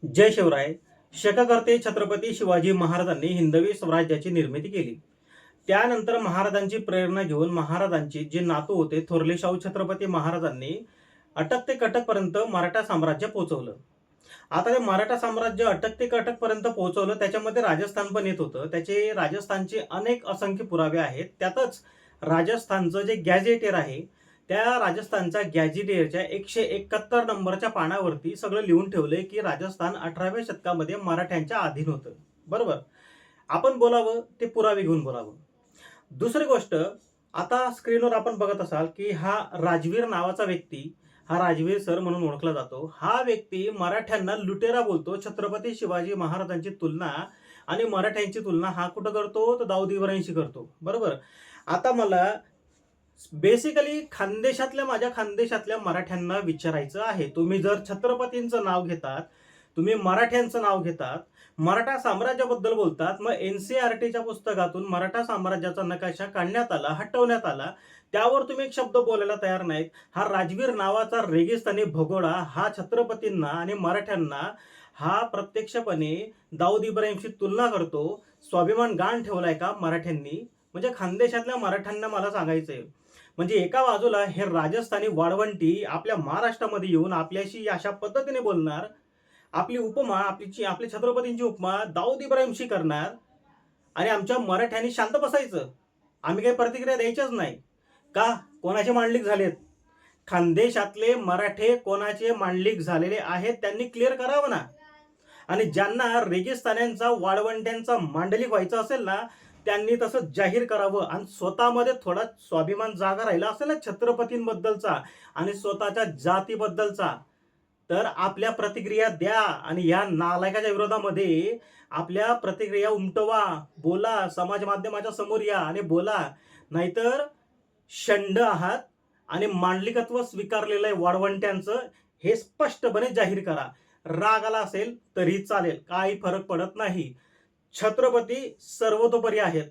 जय शिवराय. शककर्ते छत्रपती शिवाजी महाराजांनी हिंदवी स्वराज्याची निर्मिती केली. त्यानंतर महाराजांची प्रेरणा घेऊन महाराजांचे जे नातू होते थोरले शाहू छत्रपती महाराजांनी अटक ते कटकपर्यंत मराठा साम्राज्य पोहोचवलं. आता ते मराठा साम्राज्य अटक ते कटकपर्यंत पोहोचवलं, त्याच्यामध्ये राजस्थान पण येत होतं. त्याचे राजस्थानचे अनेक असंख्य पुरावे आहेत. त्यातच राजस्थानचं जे गॅझेटियर आहे, त्या राजस्थानच्या गॅझेटियरच्या 171 नंबरच्या पानावरती सगळं लिहून ठेवलंय की राजस्थान 18व्या शतकामध्ये मराठ्यांच्या अधीन होतं. बरोबर. आपण बोलावं ते पुरावे घेऊन बोलावं. दुसरी गोष्ट, आता स्क्रीनवर आपण बघत असाल की हा राजवीर नावाचा व्यक्ती, हा राजवीर सर म्हणून ओळखला जातो. हा व्यक्ती मराठ्यांना लुटेरा बोलतो. छत्रपती शिवाजी महाराजांची तुलना आणि मराठ्यांची तुलना हा कुठं करतो, तर दाऊद इब्राहिमशी करतो. बरोबर. आता मला बेसिकली माझ्या खानदेशातल्या मराठ्यांना विचारायचं आहे, तुम्ही जर छत्रपतींचं नाव घेतात, तुम्ही मराठ्यांचं नाव घेतात, मराठा साम्राज्याबद्दल बोलतात, मग NCERTच्या पुस्तकातून मराठा साम्राज्याचा नकाशा काढण्यात आला, हटवण्यात आला, त्यावर तुम्ही एक शब्द बोलायला तयार नाहीत. हा राजवीर नावाचा रेगिस्तानी भगोडा हा छत्रपतींना आणि मराठ्यांना हा प्रत्यक्षपणे दाऊद इब्राहिमशी तुलना करतो. स्वाभिमान गाण ठेवलाय का मराठ्यांनी? म्हणजे खानदेशातल्या मराठ्यांना मला सांगायचंय, म्हणजे एका बाजूला हे राजस्थानी वाळवंटी आपल्या महाराष्ट्रामध्ये येऊन आपल्याशी अशा पद्धतीने बोलणार, आपली उपमा आपल्या छत्रपतींची उपमा दाऊद इब्राहिमशी करणार, आणि आमच्या मराठ्यांनी शांत बसायचं, आम्ही काही प्रतिक्रिया द्यायच्याच नाही का? कोणाचे मांडलिक झालेत? खानदेशातले मराठे कोणाचे मांडलिक झालेले आहेत त्यांनी क्लिअर करावं ना. आणि ज्यांना रेगिस्तान्यांचा वाळवंट्यांचा मांडलिक व्हायचं असेल ना, त्यांनी तसं जाहीर करावं. आणि स्वतःमध्ये थोडा स्वाभिमान जागा राहिला असेल ना छत्रपतींबद्दलचा आणि स्वतःच्या जातीबद्दलचा, तर आपल्या प्रतिक्रिया द्या आणि या नालायकाच्या विरोधामध्ये आपल्या प्रतिक्रिया उमटवा, बोला, समाज माध्यमाच्या समोर या आणि बोला. नाहीतर शंड आहात आणि मांडलिकत्व स्वीकारलेलं आहे वाळवंट्यांचं, हे स्पष्टपणे जाहीर करा. राग आला असेल तरी चालेल, काही फरक पडत नाही. छत्रपती सर्वतोपरी आहेत.